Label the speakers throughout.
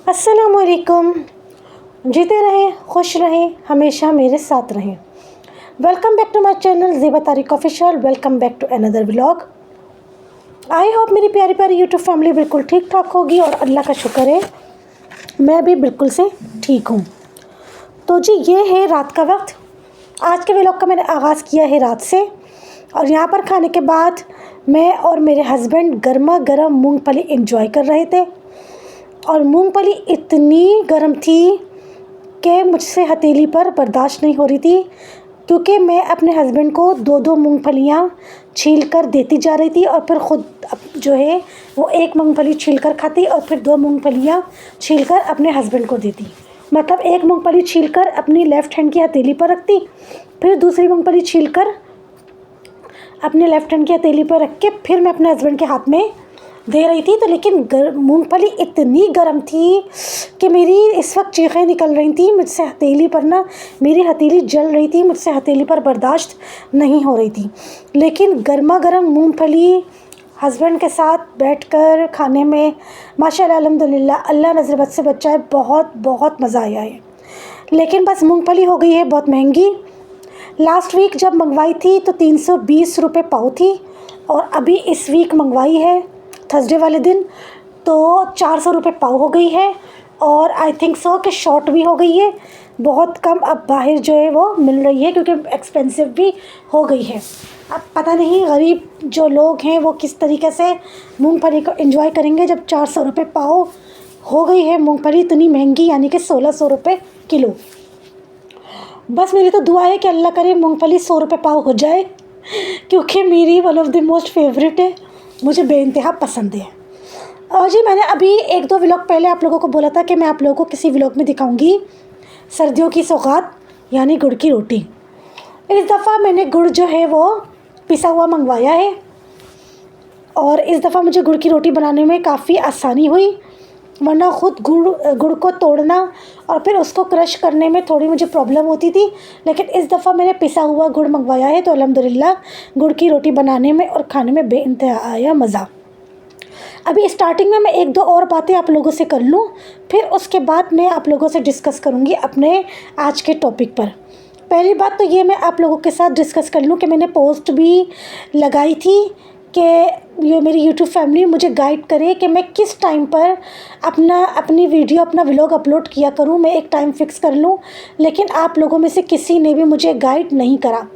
Speaker 1: अस्सलामुअलैकुम। जीते रहें, खुश रहें, हमेशा मेरे साथ रहें। Welcome back to my channel Zeba Tariq official. Welcome back to another vlog. I hope मेरी प्यारी प्यारी यूट्यूब फैमिली बिल्कुल ठीक ठाक होगी और अल्लाह का शुक्र है मैं भी बिल्कुल से ठीक हूँ। तो जी ये है रात का वक्त। आज के व्लॉग का मैंने आगाज़ किया है रात से, और यहाँ पर खाने के बाद मैं और मेरे हस्बैंड गर्मा गर्म मूंगफली एंजॉय कर रहे थे। और मूंगफली इतनी गर्म थी कि मुझसे हथेली पर बर्दाश्त नहीं हो रही थी, क्योंकि मैं अपने हस्बैंड को दो दो मूंगफलियाँ छील कर देती जा रही थी और फिर ख़ुद जो है वो एक मूंगफली छील कर खाती और फिर दो मूंगफलियाँ छील कर अपने हस्बैंड को देती। मतलब एक मूंगफली छील कर अपनी लेफ़्ट हैंड की हथेली पर रखती, फिर दूसरी मूंगफली छील कर अपने लेफ़्ट हैंड की हथेली पर रख के फिर मैं अपने हस्बैंड के हाथ में दे रही थी। तो लेकिन मूंगफली इतनी गर्म थी कि मेरी इस वक्त चीखें निकल रही थी मुझसे। हथेली पर ना मेरी हथेली जल रही थी, मुझसे हथेली पर बर्दाश्त नहीं हो रही थी। लेकिन गर्मा गर्म मूंगफली हस्बैंड के साथ बैठकर खाने में माशाल्लाह अल्हम्दुलिल्लाह, अल्लाह नज़र बद से बचाए, बहुत बहुत मज़ा आया है। लेकिन बस मूंगफली हो गई है बहुत महंगी। लास्ट वीक जब मंगवाई थी तो 320 रुपये पाव थी, और अभी इस वीक मंगवाई है थर्सडे वाले दिन तो 400 रुपये पाव हो गई है। और आई थिंक सो कि शॉर्ट भी हो गई है, बहुत कम अब बाहर जो है वो मिल रही है, क्योंकि एक्सपेंसिव भी हो गई है। अब पता नहीं गरीब जो लोग हैं वो किस तरीके से मूंगफली को एंजॉय करेंगे जब 400 रुपये पाव हो गई है मूंगफली इतनी महंगी, यानी कि 1600 रुपये किलो। बस मेरी तो दुआ है कि अल्लाह करे मूंगफली 100 रुपये पाव हो जाए, क्योंकि मेरी one of the most favourite है, मुझे बेइंतहा पसंद है। और जी मैंने अभी एक दो व्लॉग पहले आप लोगों को बोला था कि मैं आप लोगों को किसी व्लॉग में दिखाऊंगी सर्दियों की सौगात, यानी गुड़ की रोटी। इस दफ़ा मैंने गुड़ जो है वो पिसा हुआ मंगवाया है, और इस दफ़ा मुझे गुड़ की रोटी बनाने में काफ़ी आसानी हुई, वरना ख़ुद गुड़ को तोड़ना और फिर उसको क्रश करने में थोड़ी मुझे प्रॉब्लम होती थी। लेकिन इस दफ़ा मैंने पिसा हुआ गुड़ मंगवाया है तो अल्हम्दुलिल्लाह गुड़ की रोटी बनाने में और खाने में बेइंतहा आया मज़ा। अभी स्टार्टिंग में मैं एक दो और बातें आप लोगों से कर लूँ, फिर उसके बाद मैं आप लोगों से डिस्कस करूँगी अपने आज के टॉपिक पर। पहली बात तो ये मैं आप लोगों के साथ डिस्कस कर लूँ कि मैंने पोस्ट भी लगाई थी कि ये मेरी यूट्यूब फैमिली मुझे गाइड करे कि मैं किस टाइम पर अपनी वीडियो अपना व्लॉग अपलोड किया करूं, मैं एक टाइम फ़िक्स कर लूं। लेकिन आप लोगों में से किसी ने भी मुझे गाइड नहीं करा।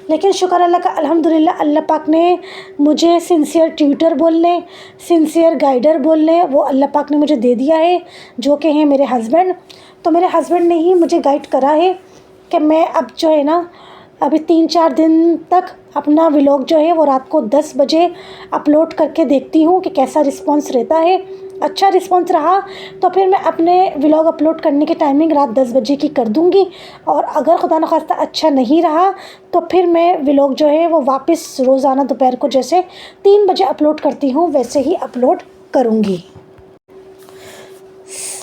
Speaker 1: लेकिन शुक्र अल्लाह का, अल्हम्दुलिल्लाह अल्लाह पाक ने मुझे सिंसियर ट्यूटर बोलने, सिंसियर गाइडर बोलने वो अल्लाह पाक ने मुझे दे दिया है, जो कि हैं मेरे हस्बैंड। तो मेरे हस्बैंड ने ही मुझे गाइड करा है कि मैं अब जो है ना अभी 3-4 दिन तक अपना व्लॉग जो है वो रात को 10 बजे अपलोड करके देखती हूँ कि कैसा रिस्पांस रहता है। अच्छा रिस्पांस रहा तो फिर मैं अपने व्लॉग अपलोड करने की टाइमिंग रात 10 बजे की कर दूँगी, और अगर खुदा न खास्ता अच्छा नहीं रहा तो फिर मैं व्लॉग जो है वो वापस रोज़ाना दोपहर को जैसे 3 बजे अपलोड करती हूँ वैसे ही अपलोड करूँगी।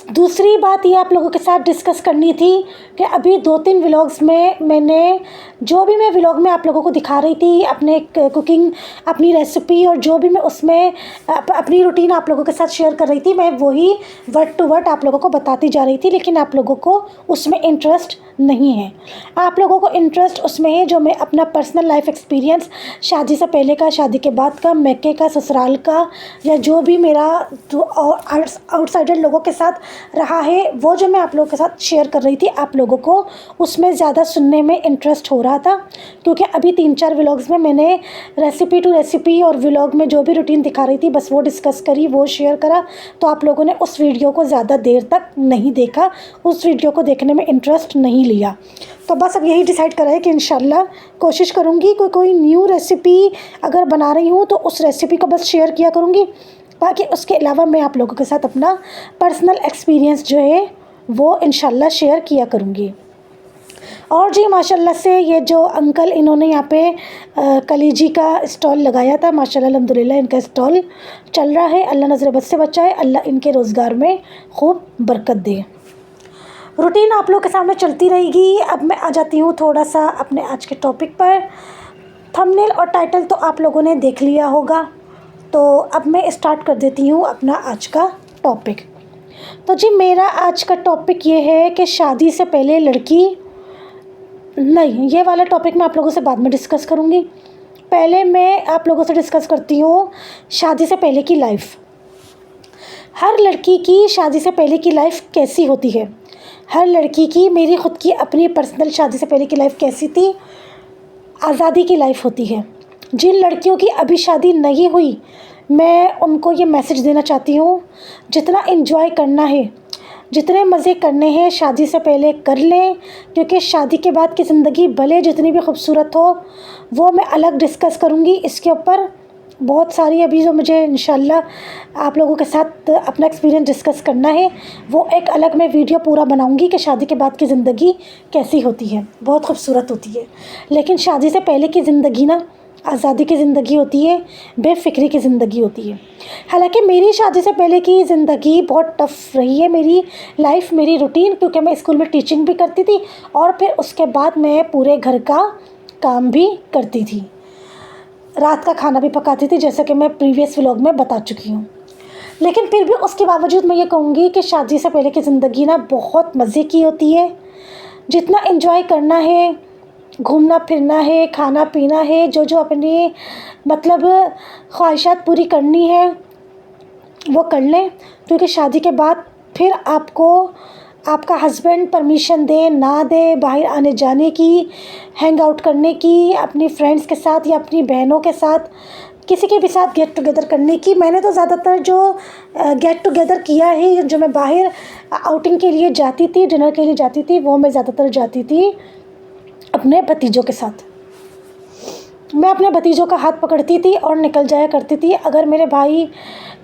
Speaker 1: दूसरी बात ये आप लोगों के साथ डिस्कस करनी थी कि अभी 2-3 व्लॉग्स में मैंने जो भी मैं व्लॉग में आप लोगों को दिखा रही थी अपने कुकिंग, अपनी रेसिपी, और जो भी मैं उसमें अपनी रूटीन आप लोगों के साथ शेयर कर रही थी, मैं वही वर्ड टू वर्ड आप लोगों को बताती जा रही थी। लेकिन आप लोगों को उसमें इंटरेस्ट नहीं है। आप लोगों को इंटरेस्ट उसमें है जो मैं अपना पर्सनल लाइफ एक्सपीरियंस, शादी से पहले का, शादी के बाद का, मैके का, ससुराल का, या जो भी मेरा आउटसाइडर लोगों के साथ रहा है वो जो मैं आप लोगों के साथ शेयर कर रही थी। आप लोगों को उसमें ज़्यादा सुनने में इंटरेस्ट हो रहा था, क्योंकि अभी 3-4 व्लॉग्स में मैंने रेसिपी टू रेसिपी और व्लॉग में जो भी रूटीन दिखा रही थी बस वो डिस्कस करी, वो शेयर करा। तो आप लोगों ने उस वीडियो को ज़्यादा देर तक नहीं देखा, उस वीडियो को देखने में इंटरेस्ट नहीं लिया। तो बस अब यही डिसाइड करा है कि इंशाल्लाह कोशिश करूँगी कोई न्यू रेसिपी अगर बना रही हूँ तो उस रेसिपी को बस शेयर किया करूँगी, बाकी उसके अलावा मैं आप लोगों के साथ अपना पर्सनल एक्सपीरियंस जो है वो इंशाल्लाह शेयर किया करूँगी। और जी माशाल्लाह से ये जो अंकल इन्होंने यहाँ पे कलीजी का स्टॉल लगाया था, माशाल्लाह अल्हम्दुलिल्लाह इनका स्टॉल चल रहा है। अल्लाह नज़र बद से बचाए, अल्लाह इनके रोज़गार में खूब बरकत दे। रूटीन आप लोग के सामने चलती रहेगी। अब मैं आ जाती हूँ थोड़ा सा अपने आज के टॉपिक पर। थंबनेल और टाइटल तो आप लोगों ने देख लिया होगा, तो अब मैं स्टार्ट कर देती हूँ अपना आज का टॉपिक। तो जी मेरा आज का टॉपिक ये है कि शादी से पहले लड़की, नहीं, ये वाला टॉपिक मैं आप लोगों से बाद में डिस्कस करूँगी। पहले मैं आप लोगों से डिस्कस करती हूँ शादी से पहले की लाइफ। हर लड़की की शादी से पहले की लाइफ कैसी होती है, हर लड़की की, मेरी ख़ुद की अपनी पर्सनल शादी से पहले की लाइफ कैसी थी, आज़ादी की लाइफ होती है। जिन लड़कियों की अभी शादी नहीं हुई, मैं उनको ये मैसेज देना चाहती हूँ, जितना एंजॉय करना है, जितने मज़े करने हैं शादी से पहले कर लें, क्योंकि शादी के बाद की ज़िंदगी भले जितनी भी खूबसूरत हो, वो मैं अलग डिस्कस करूँगी। इसके ऊपर बहुत सारी अभी जो मुझे इंशाल्लाह आप लोगों के साथ अपना एक्सपीरियंस डिस्कस करना है, वो एक अलग मैं वीडियो पूरा बनाऊंगी कि शादी के बाद की ज़िंदगी कैसी होती है, बहुत खूबसूरत होती है। लेकिन शादी से पहले की ज़िंदगी ना आज़ादी की ज़िंदगी होती है, बेफ़िक्री की ज़िंदगी होती है। हालांकि मेरी शादी से पहले की ज़िंदगी बहुत टफ़ रही है, मेरी लाइफ, मेरी रूटीन, क्योंकि मैं स्कूल में टीचिंग भी करती थी और फिर उसके बाद मैं पूरे घर का काम भी करती थी, रात का खाना भी पकाती थी, जैसा कि मैं प्रीवियस व्लॉग में बता चुकी हूँ। लेकिन फिर भी उसके बावजूद मैं ये कहूँगी कि शादी से पहले की ज़िंदगी ना बहुत मज़े की होती है। जितना एंजॉय करना है, घूमना फिरना है, खाना पीना है, जो जो अपनी मतलब ख्वाहिशात पूरी करनी है वो कर लें, क्योंकि शादी के बाद फिर आपको आपका हस्बैंड परमिशन दे ना दे बाहर आने जाने की, हैंग आउट करने की, अपनी फ्रेंड्स के साथ या अपनी बहनों के साथ, किसी के भी साथ गेट टुगेदर करने की। मैंने तो ज़्यादातर जो गेट टुगेदर किया है, जो मैं बाहर आउटिंग के लिए जाती थी, डिनर के लिए जाती थी, वो मैं ज़्यादातर जाती थी अपने भतीजों के साथ। मैं अपने भतीजों का हाथ पकड़ती थी और निकल जाया करती थी। अगर मेरे भाई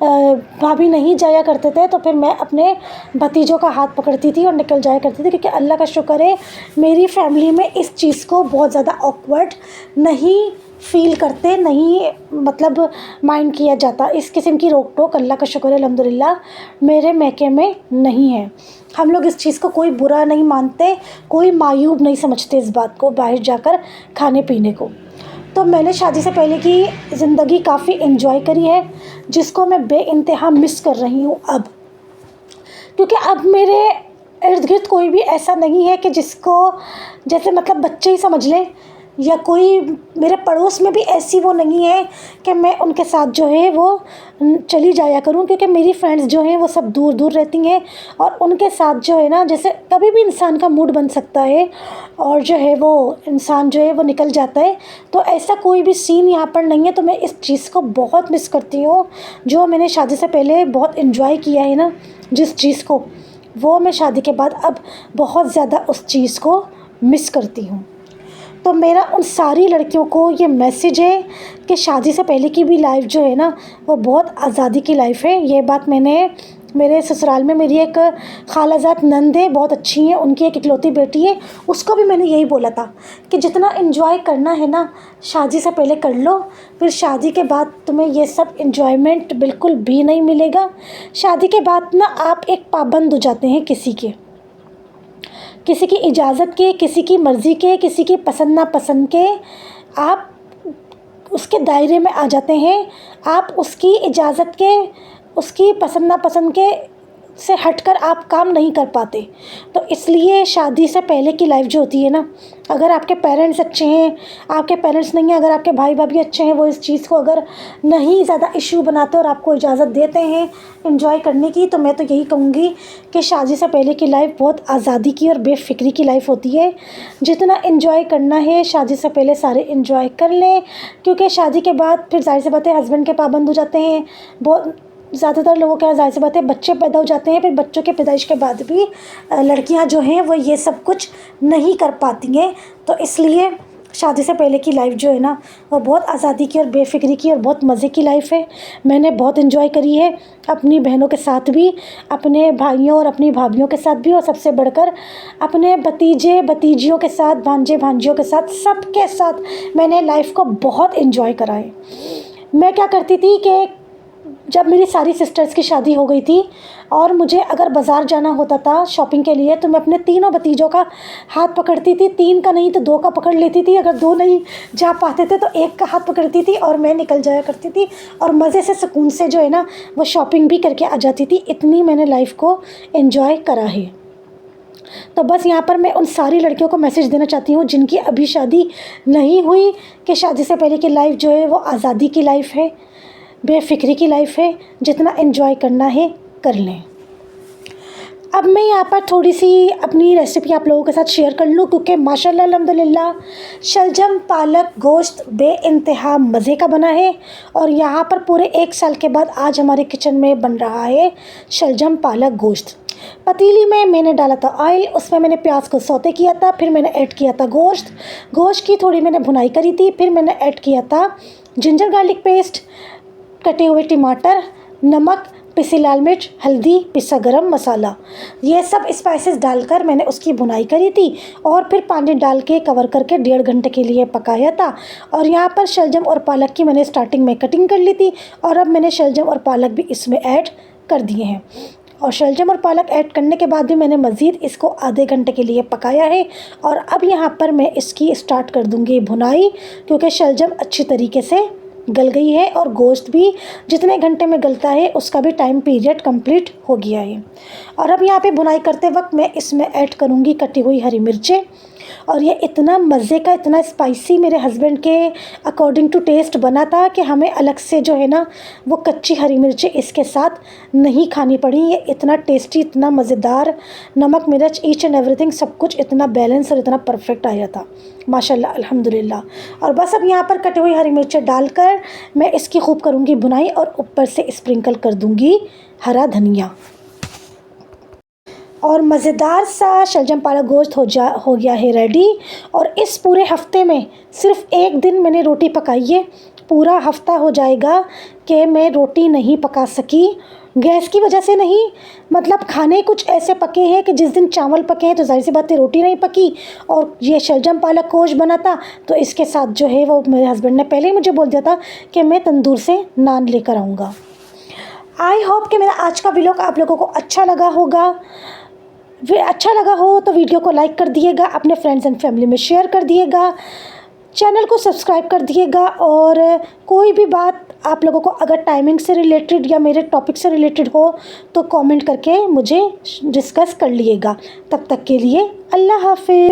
Speaker 1: भाभी नहीं जाया करते थे तो फिर मैं अपने भतीजों का हाथ पकड़ती थी और निकल जाया करती थी, क्योंकि अल्लाह का शुक्र है मेरी फैमिली में इस चीज़ को बहुत ज़्यादा ऑकवर्ड नहीं फ़ील करते, नहीं मतलब माइंड किया जाता। इस किस्म की रोक टोक अल्लाह का शुक्र है अल्हम्दुलिल्लाह मेरे मैके में नहीं है। हम लोग इस चीज़ को कोई बुरा नहीं मानते, कोई मायूब नहीं समझते इस बात को, बाहर जाकर खाने पीने को। तो मैंने शादी से पहले की ज़िंदगी काफ़ी एंजॉय करी है, जिसको मैं बेइंतहा मिस कर रही हूँ अब, क्योंकि अब मेरे इर्द गिर्द कोई भी ऐसा नहीं है कि जिसको जैसे मतलब बच्चे ही समझ लें, या कोई मेरे पड़ोस में भी ऐसी वो नहीं है कि मैं उनके साथ जो है वो चली जाया करूं, क्योंकि मेरी फ्रेंड्स जो हैं वो सब दूर दूर रहती हैं और उनके साथ जो है ना, जैसे कभी भी इंसान का मूड बन सकता है और जो है वो इंसान जो है वो निकल जाता है, तो ऐसा कोई भी सीन यहाँ पर नहीं है। तो मैं इस चीज़ को बहुत मिस करती हूँ, जो मैंने शादी से पहले बहुत इन्जॉय किया है ना जिस चीज़ को, वो मैं शादी के बाद अब बहुत ज़्यादा उस चीज़ को मिस करती हूँ। तो मेरा उन सारी लड़कियों को ये मैसेज है कि शादी से पहले की भी लाइफ जो है ना वो बहुत आज़ादी की लाइफ है। ये बात मैंने मेरे ससुराल में मेरी एक खालाजाद नंद है, बहुत अच्छी है, उनकी एक इकलौती बेटी है, उसको भी मैंने यही बोला था कि जितना एंजॉय करना है ना शादी से पहले कर लो, फिर शादी के बाद तुम्हें ये सब एंजॉयमेंट बिल्कुल भी नहीं मिलेगा। शादी के बाद ना आप एक पाबंद हो जाते हैं किसी की इजाज़त के, किसी की मर्ज़ी के, किसी की पसंद नापसंद के, आप उसके दायरे में आ जाते हैं। आप उसकी इजाज़त के, उसकी पसंद नापसंद के से हटकर आप काम नहीं कर पाते। तो इसलिए शादी से पहले की लाइफ जो होती है ना, अगर आपके पेरेंट्स अच्छे हैं, आपके पेरेंट्स नहीं हैं, अगर आपके भाई भाभी अच्छे हैं, वो इस चीज़ को अगर नहीं ज़्यादा इशू बनाते और आपको इजाज़त देते हैं एंजॉय करने की, तो मैं तो यही कहूँगी कि शादी से पहले की लाइफ बहुत आज़ादी की और बेफ़िक्री की लाइफ होती है। जितना एंजॉय करना है शादी से पहले सारे एंजॉय कर लें, क्योंकि शादी के बाद फिर ज़ाहिर सी बात है हस्बैंड के पाबंद हो जाते हैं। बहुत ज़्यादातर लोगों के यहाँ ज़ाहिर सी बात है बच्चे पैदा हो जाते हैं, फिर बच्चों के पैदाइश के बाद भी लड़कियां जो हैं वो ये सब कुछ नहीं कर पाती हैं। तो इसलिए शादी से पहले की लाइफ जो है ना वो बहुत आज़ादी की और बेफ़िक्री की और बहुत मज़े की लाइफ है। मैंने बहुत एंजॉय करी है अपनी बहनों के साथ भी, अपने भाइयों और अपनी भाभियों के साथ भी, और सबसे बढ़कर अपने भतीजे भतीजियों के साथ, भांजे भांजियों के साथ, सबके साथ मैंने लाइफ को बहुत एंजॉय करा है। मैं क्या करती थी कि जब मेरी सारी सिस्टर्स की शादी हो गई थी और मुझे अगर बाज़ार जाना होता था शॉपिंग के लिए, तो मैं अपने तीनों भतीजों का हाथ पकड़ती थी। 3 का नहीं तो 2 का पकड़ लेती थी। अगर 2 नहीं जा पाते थे तो 1 का हाथ पकड़ती थी और मैं निकल जाया करती थी और मज़े से सुकून से जो है ना वो शॉपिंग भी करके आ जाती थी। इतनी मैंने लाइफ को एंजॉय करा है। तो बस यहाँ पर मैं उन सारी लड़कियों को मैसेज देना चाहती हूँ जिनकी अभी शादी नहीं हुई, कि शादी से पहले की लाइफ जो है वो आज़ादी की लाइफ है, बेफिक्री की लाइफ है। जितना एंजॉय करना है कर लें। अब मैं यहाँ पर थोड़ी सी अपनी रेसिपी आप लोगों के साथ शेयर कर लूँ, क्योंकि माशाल्लाह अल्हम्दुलिल्लाह शलजम पालक गोश्त बेइंतहा मज़े का बना है। और यहाँ पर पूरे 1 साल के बाद आज हमारे किचन में बन रहा है शलजम पालक गोश्त। पतीली में मैंने डाला था ऑयल, उसमें मैंने प्याज को सौते किया था, फिर मैंने ऐड किया था गोश्त की थोड़ी मैंने भुनाई करी थी, फिर मैंने ऐड किया था जिंजर गार्लिक पेस्ट, कटे हुए टमाटर, नमक, पिसी लाल मिर्च, हल्दी, पिसा गरम मसाला, ये सब स्पाइसेस डालकर मैंने उसकी भुनाई करी थी और फिर पानी डाल के कवर करके 1.5 घंटे के लिए पकाया था। और यहाँ पर शलजम और पालक की मैंने स्टार्टिंग में कटिंग कर ली थी और अब मैंने शलजम और पालक भी इसमें ऐड कर दिए हैं। और शलजम और पालक ऐड करने के बाद भी मैंने मज़ीद इसको आधे घंटे के लिए पकाया है। और अब यहाँ पर मैं इसकी स्टार्ट कर दूँगी भुनाई, क्योंकि शलजम अच्छी तरीके से गल गई है और गोश्त भी जितने घंटे में गलता है उसका भी टाइम पीरियड कंप्लीट हो गया है। और अब यहाँ पे भुनाई करते वक्त मैं इसमें ऐड करूँगी कटी हुई हरी मिर्चें। और ये इतना मज़े का, इतना स्पाइसी मेरे हस्बैंड के अकॉर्डिंग टू टेस्ट बना था कि हमें अलग से जो है ना वो कच्ची हरी मिर्चें इसके साथ नहीं खानी पड़ी। ये इतना टेस्टी, इतना मज़ेदार, नमक मिर्च ईच एंड एवरीथिंग सब कुछ इतना बैलेंस और इतना परफेक्ट आया था माशाल्लाह अल्हम्दुलिल्लाह। और बस अब यहाँ पर कटी हुई हरी मिर्चें डालकर मैं इसकी खूब करूँगी भुनाई और ऊपर से स्प्रिंकल कर दूँगी हरा धनिया। और मज़ेदार सा शलजम पालक गोश्त हो गया है रेडी। और इस पूरे हफ्ते में सिर्फ़ 1 दिन मैंने रोटी पकाई है। पूरा हफ्ता हो जाएगा कि मैं रोटी नहीं पका सकी, गैस की वजह से नहीं, मतलब खाने कुछ ऐसे पके हैं कि जिस दिन चावल पके हैं तो ज़ाहिर सी बात है रोटी नहीं पकी। और ये शलजम पालक गोश्त बना था तो इसके साथ जो है वो मेरे हस्बैंड ने पहले ही मुझे बोल दिया था कि मैं तंदूर से नान लेकर आऊँगा। आई होप कि मेरा आज का व्लॉग आप लोगों को अच्छा लगा होगा। अच्छा लगा हो तो वीडियो को लाइक कर दिएगा, अपने फ्रेंड्स एंड फैमिली में शेयर कर दिएगा, चैनल को सब्सक्राइब कर दिएगा। और कोई भी बात आप लोगों को अगर टाइमिंग से रिलेटेड या मेरे टॉपिक से रिलेटेड हो तो कमेंट करके मुझे डिस्कस कर लिएगा। तब तक के लिए अल्लाह हाफिज़।